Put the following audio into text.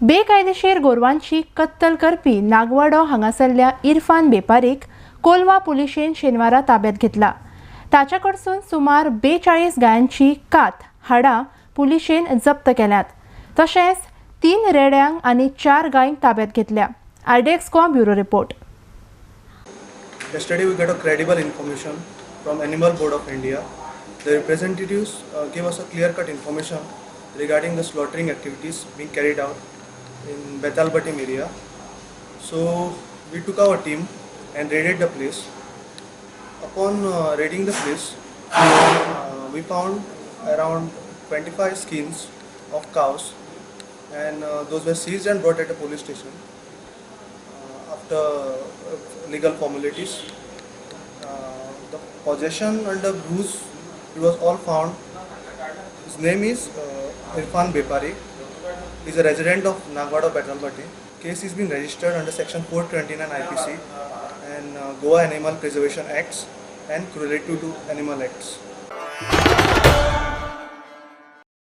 बेकायदेशीर गोरवांची कत्तल करपी नागवाडो हांगासरल्या इरफान बेपारीक कोलवा पुलिशेन शेनवारा ताब्यात घेतला. ताच्या कडसून सुमार 42 गायांची कात हाडां पुलिशेन जप्त केल्यात. तशेंच 3 रेड्यांक आनी 4 गायंक ताब्यात घेतल्या. आयडेक्सको bureau report. Yesterday we got a credible information from Animal Board of India. The representatives gave us a clear-cut information regarding the slaughtering activities being carried out in Betalbatim area. So we took our team and raided the place. Upon raiding the place, we found around 25 skins of cows, and those were seized and brought at a police station. After legal formalities, the possession and the bruise, it was all found. His name is Irfan Bepari. He is a resident of Nagwada, Betalbati. Case is being registered under section 429 IPC and Goa Animal Preservation Acts and Cruelty to Animal Acts.